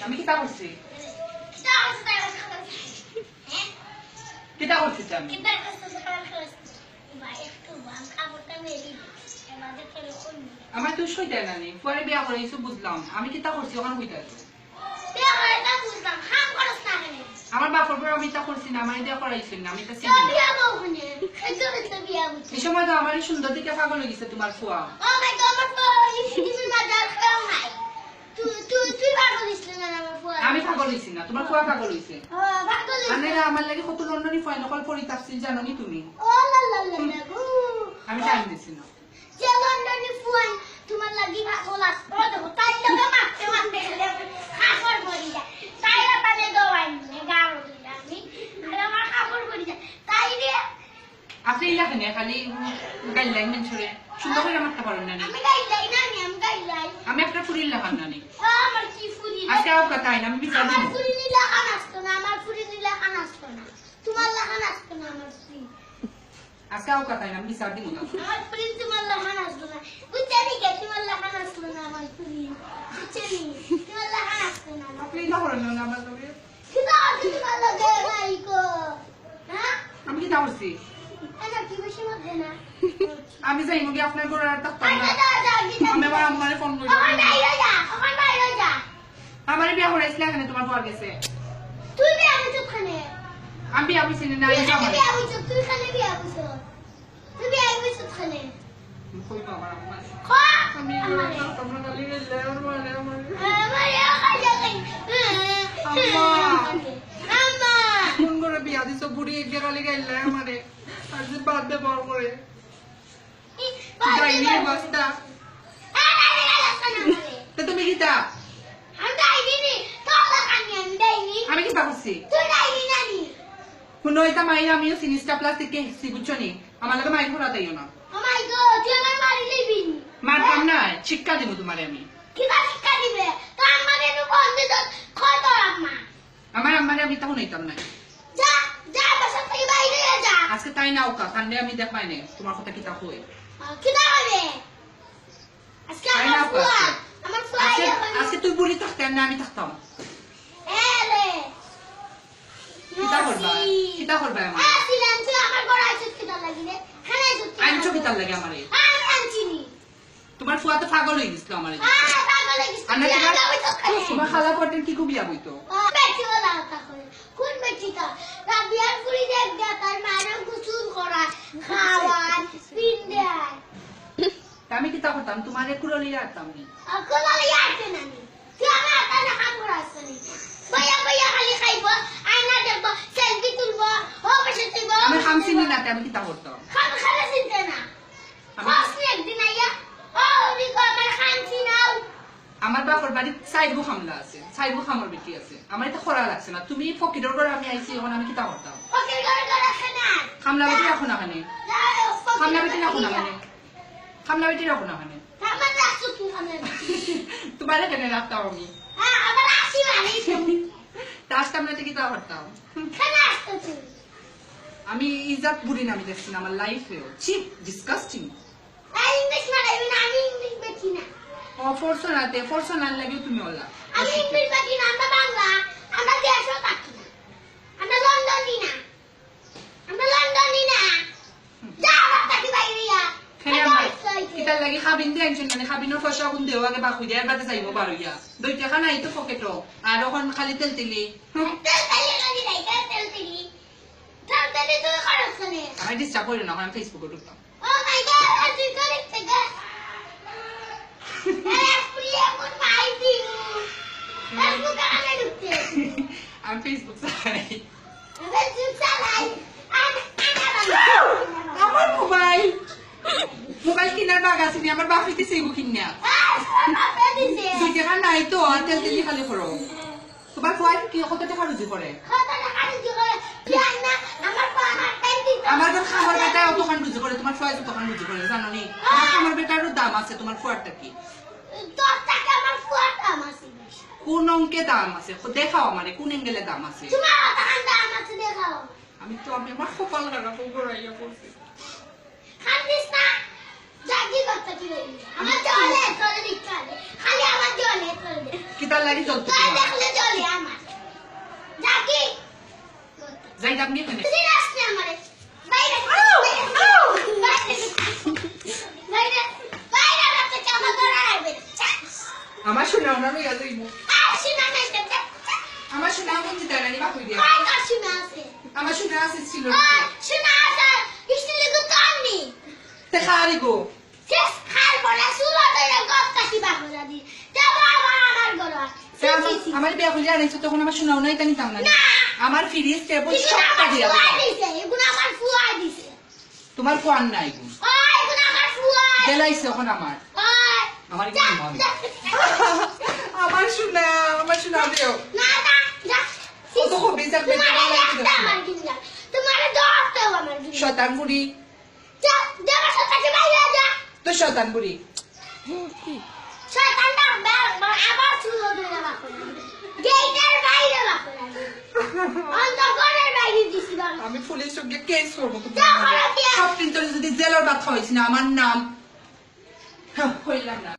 আমি কিতা করছি কিতা করছি আমি আমার তুই সই দেয় না নি পরে বিয়া করাইছো বুঝলাম আমি কিতা করছি ওখানে হইতে আমার বাপর পর আমি তা করছি না আমার বিয়া করাইছি না আমি তা চিনি এই সময় তো আমার সুন্দর দিকে পাগল হয়ে গেছে তোমার ফুয়া আমি পাগল হইছি না তোমার ফুয়া পাগল হইছে আমার লাগে কত লন্ডনী ফুয়া নকল পড়ি তাসছিল জানো নি তুমি আমি টাইম দিছি না তোমার লাগি পাগল আছে দেখো তাই লাগা মারতে মারতে খাবার করি যায় তাই তালে দওয়াই গাড়ো আমি আমার খাবার করি যায় তাই রে আপনি ইলাখানে খালি গাইলাই মেনছরে সুন্দর করে মারতে পারেন না আমি গাইলাই না আমি গাইলাই আমি একটা ফুরিল লাগান না আমার কি ফুরি আজকে আও কথা না আমি বিচার আমার ফুরি নিলা খান আসতো না আমার ফুরি নিলা খান আসতো না তোমার লাগান আসতো না আমার ফুরি আজকে আও কথা না আমি বিচার দিমু না আমার ফুরি তোমার লাগান আসতো না বুঝছনি কে তোমার লাগান আসতো না আমার ফুরি বুঝছনি তোমার লাগান আসতো না আপনি না করেন না আমার লগে কিটা তোমার লাগে নাই কো হ্যাঁ আমি কি দাওছি ana কি বেশি মধ্যে না আমি যাই মুগে আপনার ঘরে আর থাকতাম না আমি আবার আমারে ফোন করি আমার বাইরে যা আমারে বিয়া করাইছিল এখানে তোমার পর গেছে তুই বিয়া হইছ খানে আমি বিয়া হইছি না আমি তুই বিয়া হইছ তুই খানে বিয়া হইছ তুই বিয়া হইছ খানে কই বাবা আমার খা আমি তোমরা গালি গেলে আর মানে আমার আম্মা কোন করে বিয়া দিছো বুড়ি এক গালি গেলে আমারে আজ বাদ দে বড় করে যাই নিয়ে বসতা তো তুমি কিতা আমি কি ভাবছি কোন ওইটা মাই আমিও সিনিস্টা প্লাস্টিক কে সি বুঝছো নি আমার লাগে মাই ঘোরা দিও না মারতাম না শিক্ষা দিব তোমারে আমি আমার আম্মারে আমি তখন হইতাম না আজকে তাই না ওকা কান্দে আমি দেখাই না তোমার কথা কিতা হই আজকে তুই বুড়ি থাকতে না আমি থাকতাম কিতা করবা আমার আনছো কিতার লাগে আমারে তোমার ফুয়া তো পাগল হয়ে গেছিল আমারে তোমার খালা পটের কি খুবই আবইতো কোন বেটিটা রাবিয়ার পুরি দেখ তার মায়ের গোসল করা খাওয়ার পিন্ডে আমি কিতা করতাম তোমারে কুড়লি রাখতাম নি কুড়লি রাখতে না তুই আমার আটা কাম করাছনি বয়া বয়া খালি খাইব আয়না দেখব সেলফি তুলব ও বসে তুইব আমি খামছিনি না আমি কিতা করতাম খাম খালা চিন্তা না ফাসনি একদিন আইয়া ও রিকো আমার খামছি নাও আমার বাপর বাড়ি সাইড খামলা আছে সাইড খামর বেটি আছে আমার এটা খরা লাগছে না তুমি ফকিরের ঘরে আমি আইছি এখন আমি কিতা করতাম ফকির ঘরে ঘরে খানা খামলা বেটি রাখো না খানে খামলা বেটি রাখো না খানে খামলা বেটি রাখো না খানে আমার রাখছো কি খামলা তোমার কেন রাখতাম আমি হ্যাঁ আমার আসি মানে তাস্তাম না কিতা করতাম খানা আসতো তুই আমি ইজ্জত বুড়ি নামি দেখছি না আমার লাইফেও ছি ডিসকাস্টিং ইংলিশ মারাইবি না আমি ইংলিশ বেছি না ফরসনাল লাগে তুমি ওলা আমি ইংলিশ বেছি না আমরা বাংলা আমরা দেশও থাকি না আমরা লন্ডনই না যাও থাকি বাইরিয়া কিতার লাগে খাবিন দিয়ে আনছেন মানে খাবিনের পয়সা গুণ দেওয়া আগে বাকুই দেওয়ার বাদে যাইব পারো ইয়া দুই টাকা নাই তো পকেটও আর ওখান খালি তেল তেলি আমি ডিস্টার্ব করি না আমি ফেসবুকে ঢুকতাম Oh my god, I'm going to go. আমি ফেসবুক চালাই আমার মোবাইল কিনার বাগ আছে আমার বাপ দিতেছে এগো কিনা দুই টাকা নাই তো আর তেল তেলি খালি করো তোমার ফুয়াই কি কত টাকা রুজি করে আমার তো খাবার বেটায় অতখান রুজি করে তোমার ফুয়াই ততখান রুজি করে জানো নি আমার বেটারও দাম আছে তোমার ফুয়ারটা কি কোন অঙ্কে দাম আছে দেখাও আমারে কোন এঙ্গেলে দাম আছে আমি তো আমি আমার কপাল খারাপ করাইয়া করছি কিতা তোমার লাগে চলতে তাই দেখলে চলে আমার জাকি যাই আপনি এখানে তুই আসনি আমারে বাইরে বাইরে বাইরে রাখতে চামা ধরে রাখবে আমার শোনা ওনারও ইয়াদ হইব আসি না নেতে আমার শোনা বন্ধু দাঁড়ানি বা কই দিয়া কই কাশি না আছে আমার শোনা আছে ছিল শোনা আছে কিসে লিখো তানি তে খারি গো শেষ খাল বলে সুলা দইরা গপ কাটি বাগরা দি তে বাবা আমার গড় আমার বিয়া খুলে আনাইছো তখন আমার শোনাও নাই তানি তাম না আমার ফ্রিজ টেবল সবটা দিয়া এগুলো আমার ফুয়া দিছে তোমার কোয়ান নাই গো ওই এগুলো আমার ফুয়া দেলাইছে এখন আমার ওই আমার কি মন আমার শোনা দিও না না যা ও তো খুব বেজার বেজার আমার গিলা তোমার দরতে আমার গিলা শয়তান বুড়ি যা দেবা সাথে বাইরে যা তো শয়তান বুড়ি শয়তানটা আবার শুরু করে রাখো গেটের বাইরে রাখো অন্ধকারের বাইরে দিছি বাবা আমি পুলিশের সঙ্গে কেস করবো যা করো কি সব কিন্তু যদি জেলার বাদ হয়েছে না আমার নাম হইলাম না